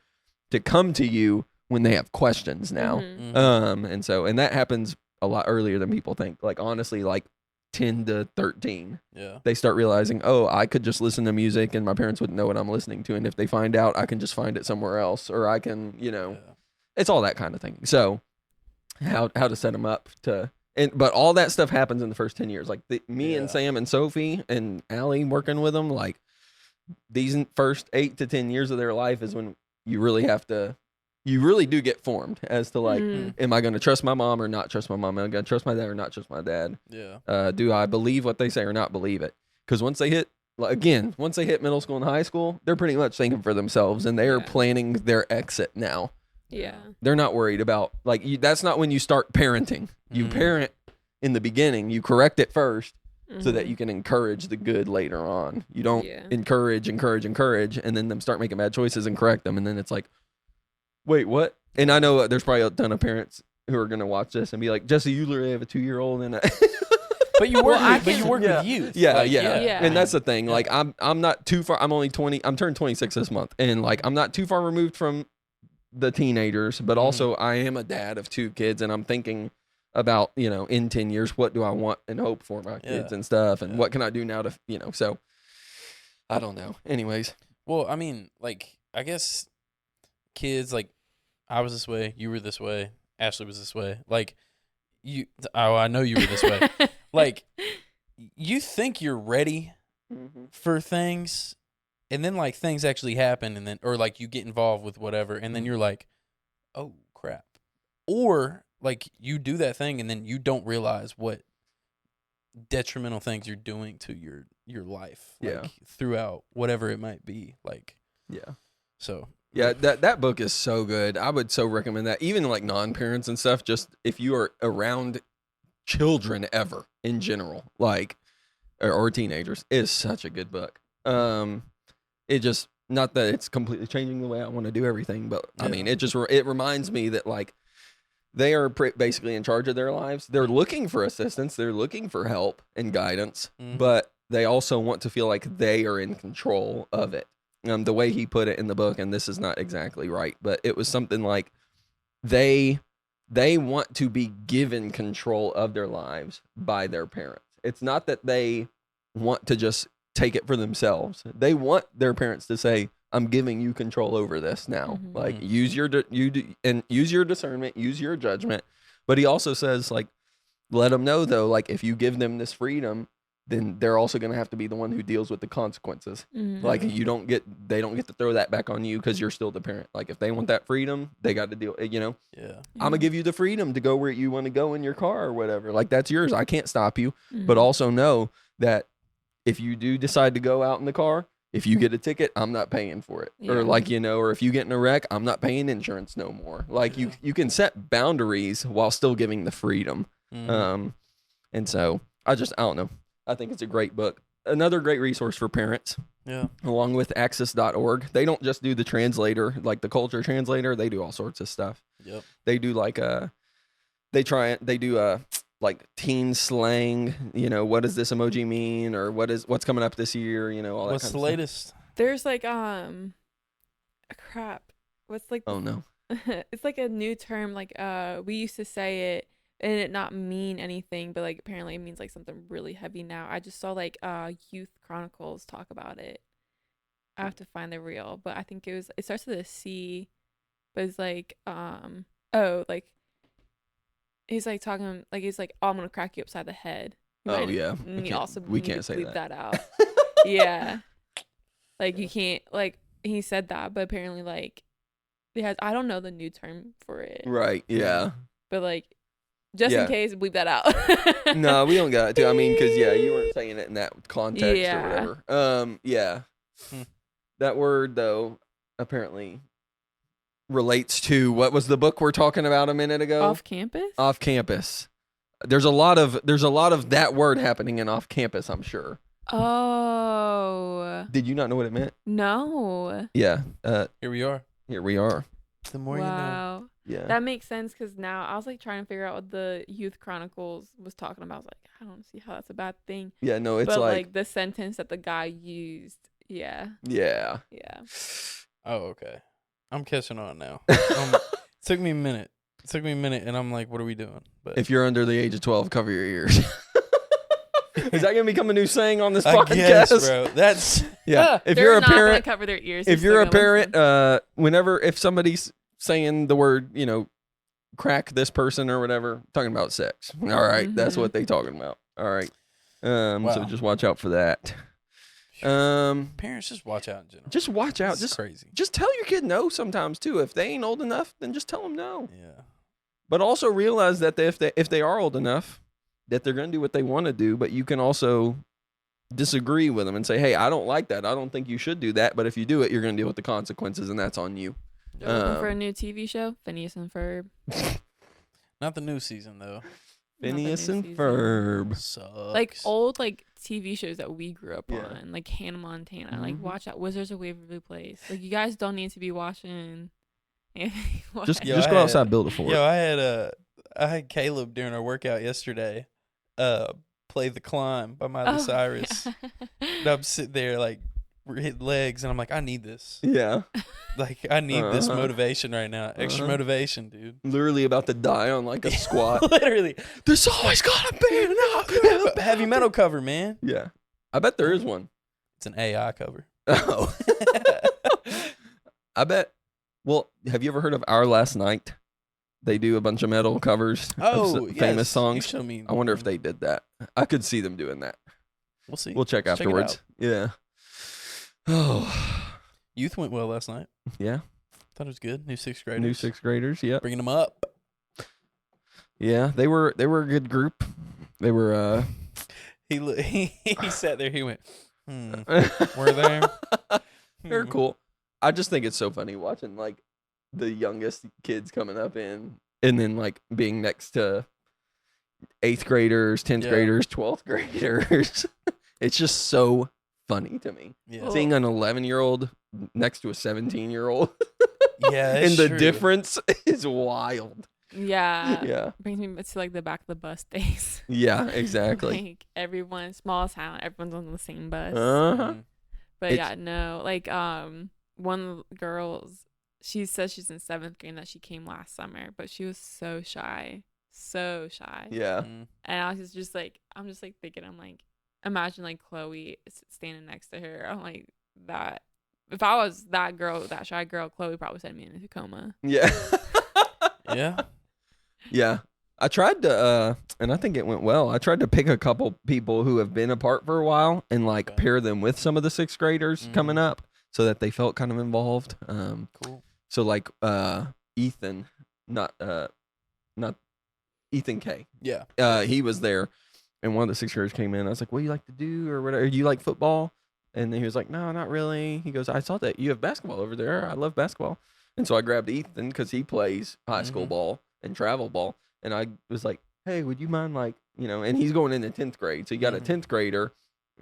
to come to you when they have questions now? And that happens a lot earlier than people think. Like honestly, like 10 to 13, they start realizing, oh, I could just listen to music and my parents wouldn't know what I'm listening to, and if they find out, I can just find it somewhere else, or I can, it's all that kind of thing. So how to set them up to, but all that stuff happens in the first 10 years. Like me and Sam and Sophie and Allie working with them, like these first 8 to 10 years of their life is when you really do get formed as to like, am I going to trust my mom or not trust my mom? Am I going to trust my dad or not trust my dad? Yeah. Do I believe what they say or not believe it? Because once they hit middle school and high school, they're pretty much thinking for themselves, and they are planning their exit now. Yeah. They're not worried about, like, that's not when you start parenting. You parent in the beginning, you correct it first so that you can encourage the good later on. You don't encourage, and then them start making bad choices and correct them. And then it's like, wait, what? And I know there's probably a ton of parents who are going to watch this and be like, Jesse, you literally have a 2-year-old and But you work with youth. Yeah. And that's the thing. Like I'm not too far. I'm only 20. I'm turning 26 this month. And like, I'm not too far removed from the teenagers, but also I am a dad of 2 kids, and I'm thinking about, in 10 years, what do I want and hope for my kids and stuff, and what can I do now to, so I don't know. Anyways. Well, I mean, like, I guess kids, like, I was this way, you were this way, Ashley was this way. Like, I know you were this way. Like, you think you're ready for things, and then, like, things actually happen, and then, or, like, you get involved with whatever, and then you're like, oh, crap. Or, like, you do that thing, and then you don't realize what detrimental things you're doing to your life. Like, throughout whatever it might be. Like, so. Yeah, that book is so good. I would so recommend that. Even like non-parents and stuff, just if you are around children ever in general, like, or teenagers, it is such a good book. It just, not that it's completely changing the way I want to do everything, but I mean, it reminds me that like they are basically in charge of their lives. They're looking for assistance. They're looking for help and guidance, but they also want to feel like they are in control of it. The way he put it in the book, and this is not exactly right, but it was something like they want to be given control of their lives by their parents. It's not that they want to just take it for themselves. They want their parents to say, I'm giving you control over this now. Like, use your discernment, use your judgment. But he also says, like, let them know though, like, if you give them this freedom, then they're also going to have to be the one who deals with the consequences. Like, they don't get to throw that back on you because you're still the parent. Like, if they want that freedom, they got to deal, I'm going to give you the freedom to go where you want to go in your car or whatever. Like, that's yours. I can't stop you. But also know that if you do decide to go out in the car, if you get a ticket, I'm not paying for it. Or like, or if you get in a wreck, I'm not paying insurance no more. Like, you can set boundaries while still giving the freedom. And so I don't know. I think it's a great book. Another great resource for parents. Yeah. Along with access.org. They don't just do the translator, like the culture translator. They do all sorts of stuff. Yep. They do like like teen slang, what does this emoji mean, or what's coming up this year, all that. What's the latest? There's like crap. What's like Oh no. It's like a new term, like we used to say it and it not mean anything, but like apparently it means like something really heavy now. I just saw like Youth Chronicles talk about it. I have to find the reel, but I think it starts with a C, but it's like like he's like talking like he's like, oh, I'm gonna crack you upside the head. We can't say that out. Yeah, like you can't, like he said that, but apparently like I don't know the new term for it. Right. Yeah. But like Just Yeah. in case, bleep that out. No, we don't got to. I mean, because you weren't saying it in that context Yeah. or whatever. Yeah. Hmm. That word though apparently relates to what was the book we're talking about a minute ago? Off campus? Off campus. There's a lot of that word happening in off campus, I'm sure. Oh. Did you not know what it meant? No. Yeah. Here we are. Here we are. The more you know. Wow. Yeah. That makes sense because now I was like trying to figure out what the Youth Chronicles was talking about. I was like, I don't see how that's a bad thing. Yeah, no, it's but like the sentence that the guy used. Yeah. yeah. Yeah. Oh, okay. I'm catching on now. Took me a minute. And I'm like, what are we doing? But If you're under the age of 12, cover your ears. Is that gonna become a new saying on this I podcast? guess, bro. That's Yeah. If They're you're a not gonna parent, cover their ears. if They're you're a still gonna parent, listen. if somebody's saying the word, crack this person or whatever, talking about sex. All right, that's Mhm. what they talking about. All right. So Wow. just watch out for that. parents, just watch out in general. Just watch out. This is Just crazy. just tell your kid no sometimes too. If they ain't old enough, then just tell them no. Yeah. But also realize that if they are old enough, that they're going to do what they want to do, but you can also disagree with them and say, hey, I don't like that. I don't think you should do that. But if you do it, you're going to deal with the consequences, and that's on you. You're looking for a Um, new TV show? Phineas and Ferb. Not the new season though. Not the Phineas new and season. Ferb. Sucks. Like old TV shows that we grew up Yeah. on, like Hannah Montana. Like Mhm. watch out, Wizards of Waverly Place. Like you guys don't need to be watching. Just Yo, just I go had- outside, build a fort. Yo, I had Caleb during our workout yesterday. Play The Climb by Miley Cyrus. And I'm sitting there like hitting legs, and I'm like, I need this. Yeah. Like I need this Uh-huh. motivation right now. Extra Uh-huh. motivation, dude. Literally about to die on like a squat. Literally. There's always gotta be an Heavy metal cover, man. Yeah. I bet there is one. It's an AI cover. Oh. I bet. Well, have you ever heard of Our Last Night? They do a bunch of metal covers of yes. famous You songs. show me. I wonder if they did that. I could see them doing that. We'll see. We'll check Let's it afterwards. out. Yeah. Oh. Youth went well last night. Yeah. Thought it was good. New sixth graders. New sixth graders. Yep. Bringing them up. Yeah. They were a good group. They were. He sat there. He went, We're there. They're cool. I just think it's so funny watching like the youngest kids coming up in, and then like being next to 8th graders, 10th Yeah. graders, 12th graders. It's just so funny to me. Yeah. Seeing an 11-year-old next to a 17-year-old, Yeah. and it's the true. difference is wild. Yeah. Yeah. Brings me to like the back of the bus days. Yeah, exactly. Like everyone, small town, everyone's on the same bus. Uh-huh. Mhm. But It's- yeah, no, like one of the girls, she says she's in 7th grade and that she came last summer, but she was so shy. Yeah. Mhm. And I was just like, I'm just like thinking, I'm like, imagine like Chloe standing next to her. I'm like, that. If I was that girl, that shy girl, Chloe probably sent me into a coma. Yeah. Yeah. Yeah. I tried to, and I think it went well. I tried to pick a couple people who have been apart for a while and like Okay. pair them with some of the 6th graders coming up so that they felt kind of involved. Cool. So like Ethan, not Ethan K. Yeah. He was there, and one of the 6th graders came in. I was like, "What do you like to do or whatever? Do you like football?" And then he was like, "No, not really." He goes, "I saw that you have basketball over there. I love basketball." And so I grabbed Ethan because he plays high school Mhm. ball and travel ball, and I was like, "Hey, would you mind and he's going into 10th grade, so you got a Mhm. 10th grader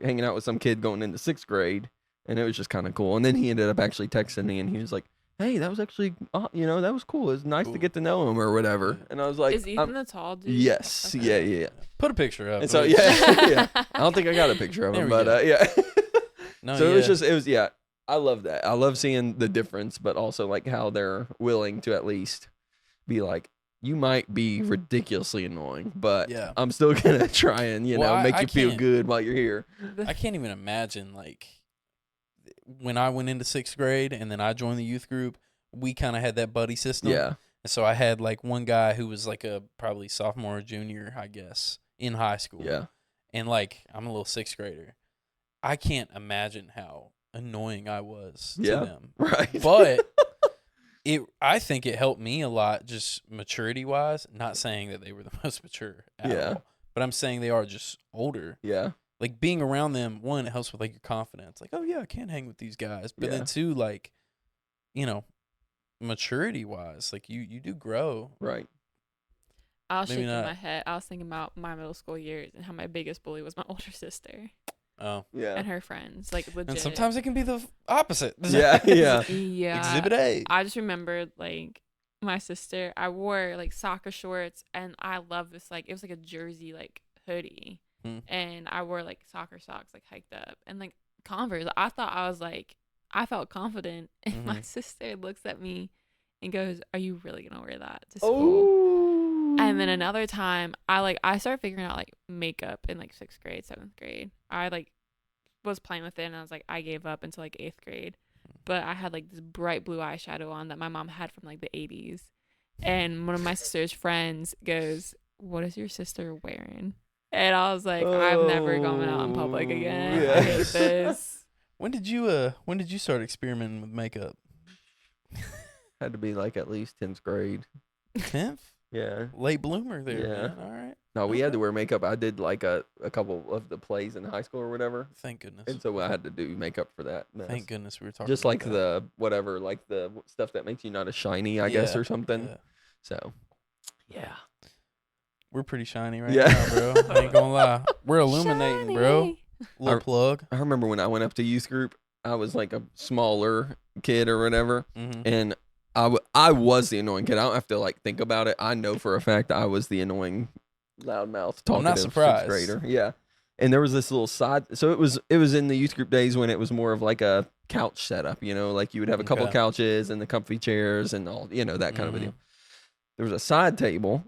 hanging out with some kid going into 6th grade, and it was just kind of cool." And then he ended up actually texting me, and he was like, "Hey, that was actually, that was cool. It was nice to Cool. get to know him or whatever." And I was like, Is Ethan the tall dude? "Yes, Okay. yeah." Put a picture up. And so please. yeah. I don't think I got a picture of There him, we but go. yeah. No, So yeah. it was yeah. I love that. I love seeing the difference, but also like how they're willing to at least be like, you might be ridiculously annoying, but Yeah. I'm still gonna try and Well, make I you feel can't- good while you're here. I can't even imagine like when I went into 6th grade and then I joined the youth group, we kind of had that buddy system. Yeah, And so I had like one guy who was like a probably sophomore or junior, I guess, in high school. yeah, And like I'm a little 6th grader. I can't imagine how annoying I was Yeah. to them. right. But I think it helped me a lot, just maturity wise. Not saying that they were the most mature at all, but I'm saying they are just older. Yeah. Like being around them, one, it helps with like your confidence. Like, oh yeah, I can hang with these guys. But then two, like, you know, maturity wise, like you do grow. Right. I was shaking my head. I was thinking about my middle school years and how my biggest bully was my older sister. Oh. Yeah. And her friends. Like, legit. And sometimes it can be the opposite. Yeah. Yeah. Yeah. Exhibit A. I just remember, like, my sister, I wore, like, soccer shorts, and I love this, like, it was, like, a jersey, like, hoodie. And I wore, like, soccer socks, like, hiked up. And, like, Converse. I thought I was, like, I felt confident. And my sister looks at me and goes, "Are you really going to wear that to school?" Oh. And then another time, I started figuring out, like, makeup in, like, 6th grade, 7th grade. I, like, was playing with it, and I was like, I gave up until, like, 8th grade. But I had, like, this bright blue eyeshadow on that my mom had from, like, the 80s. And one of my sister's friends goes, "What is your sister wearing?" And I was like, I'm never going out in public again. Yeah. I hate this. When did you start experimenting with makeup? Had to be, like, at least 10th grade. 10th? Yeah. Late bloomer there. Yeah. Man. All right. No, we had to wear makeup. I did like a couple of the plays in high school or whatever. Thank goodness. And so I had to do makeup for that. Thank goodness we were talking just about like that. the whatever, like the stuff that makes you not as shiny, I guess, or something. Yeah. So, yeah. We're pretty shiny right Yeah. now, bro. I ain't gonna lie. We're illuminating, Shiny. bro. Little plug. I remember when I went up to youth group, I was like a smaller kid or whatever, and I was the annoying kid. I don't have to like think about it. I know for a fact I was the annoying loudmouth talkative I'm not surprised. 6th grader. Yeah. And there was this little side, so it was in the youth group days when it was more of like a couch setup, you know, like you would have a couple couches and the comfy chairs and all, you know, that kind of a deal. There was a side table,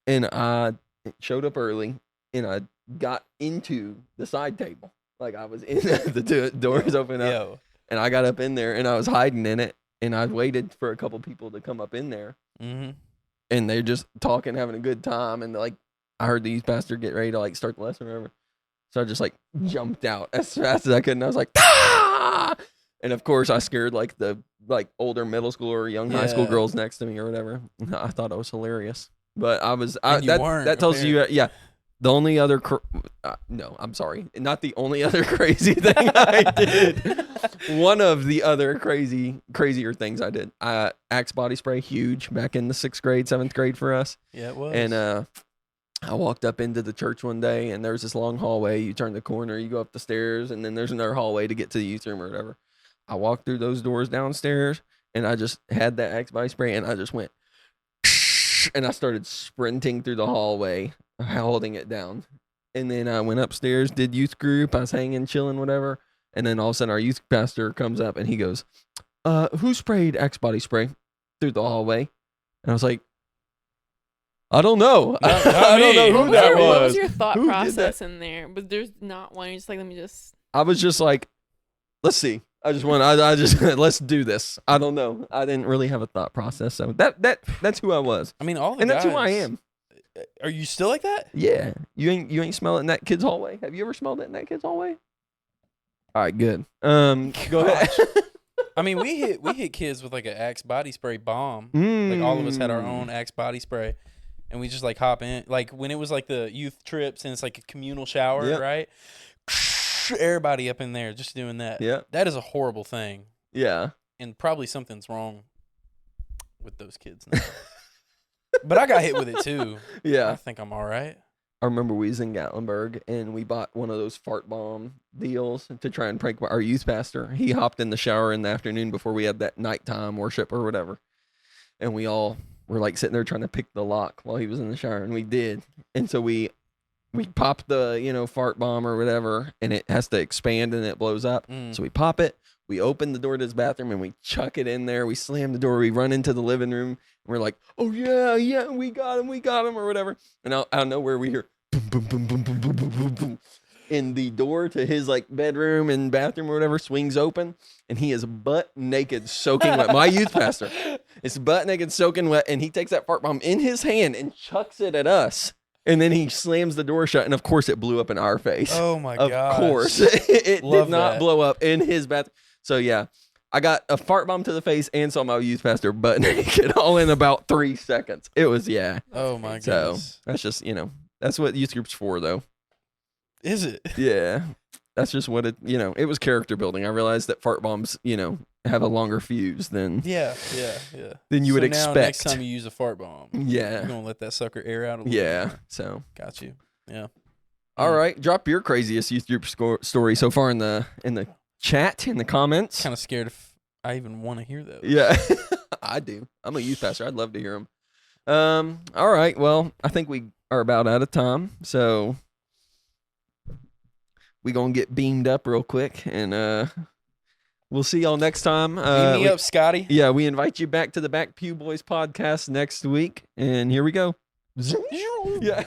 and I showed up early, and I got into the side table. Like I was in the doors open up, and I got up in there, and I was hiding in it, and I waited for a couple people to come up in there, and they're just talking, having a good time, and like I heard the youth pastor get ready to like start the lesson or whatever, so I just like jumped out as fast as I could, and I was like, "Ah!" And of course I scared like the older middle school or young high school girls next to me or whatever. I thought it was hilarious, but that tells you, yeah. The only other, no, I'm sorry. Not the only other crazy thing I did. One of the other crazier things I did. Axe body spray, huge, back in the 6th grade, 7th grade for us. Yeah, it was. And I walked up into the church one day, and there's this long hallway. You turn the corner, you go up the stairs, and then there's another hallway to get to the youth room or whatever. I walked through those doors downstairs, and I just had that Axe body spray, and I just went, and I started sprinting through the hallway, holding it down. And then I went upstairs, did youth group. I was hanging, chilling, whatever. And then all of a sudden our youth pastor comes up and he goes, "Who sprayed Axe body spray through the hallway?" And I was like, "I don't know. I don't know who that was." What was your thought process in there? But there's not one. You're just like, let me just. I was just like, let's see. I just let's do this. I don't know. I didn't really have a thought process. So that's who I was. I mean, all the and guys, that's who I am. Are you still like that? Yeah. You ain't smell it in that kid's hallway? Have you ever smelled it in that kid's hallway? All right, good. Go ahead. I mean, we hit kids with like an Axe body spray bomb. Like all of us had our own Axe body spray, and we just like hop in. Like when it was like the youth trips and it's like a communal shower, right? Everybody up in there just doing that. Yeah. That is a horrible thing. Yeah. And probably something's wrong with those kids now. But I got hit with it too. Yeah. I think I'm all right. I remember we was in Gatlinburg, and we bought one of those fart bomb deals to try and prank our youth pastor. He hopped in the shower in the afternoon before we had that nighttime worship or whatever. And we all were like sitting there trying to pick the lock while he was in the shower, and we did. And so we pop the, fart bomb or whatever, and it has to expand and it blows up. So we pop it, we open the door to his bathroom, and we chuck it in there. We slam the door, we run into the living room, and we're like, "Oh yeah, we got him, or whatever." And out of nowhere, we hear boom, boom, boom, boom, boom, boom, boom, boom, boom. And the door to his like bedroom and bathroom or whatever swings open, and he is butt naked, soaking wet. My youth pastor is butt naked, soaking wet, and he takes that fart bomb in his hand and chucks it at us. And then he slams the door shut, and of course it blew up in our face. Oh my god! Of course, it did not that. blow up in his bathroom. So yeah, I got a fart bomb to the face and saw my youth pastor butt naked all in about 3 seconds. It was, yeah. Oh my So goodness. that's just, that's what youth group's for, though. Is it? Yeah. That's just what it, it was character building. I realized that fart bombs, have a longer fuse than Yeah. than you would now expect. Next time you use a fart bomb, you're Yeah. gonna let that sucker air out a little Yeah. bit. So. Got you. Yeah. All right. Drop your craziest youth group story so far in the chat, in the comments. Kind of scared if I even want to hear those. Yeah. I do. I'm a youth pastor. I'd love to hear them. All right. Well, I think we are about out of time. So we going to get beamed up real quick, and we'll see y'all next time. Beam me up, Scotty. Yeah, we invite you back to the Back Pew Boys podcast next week, and here we go. Yeah.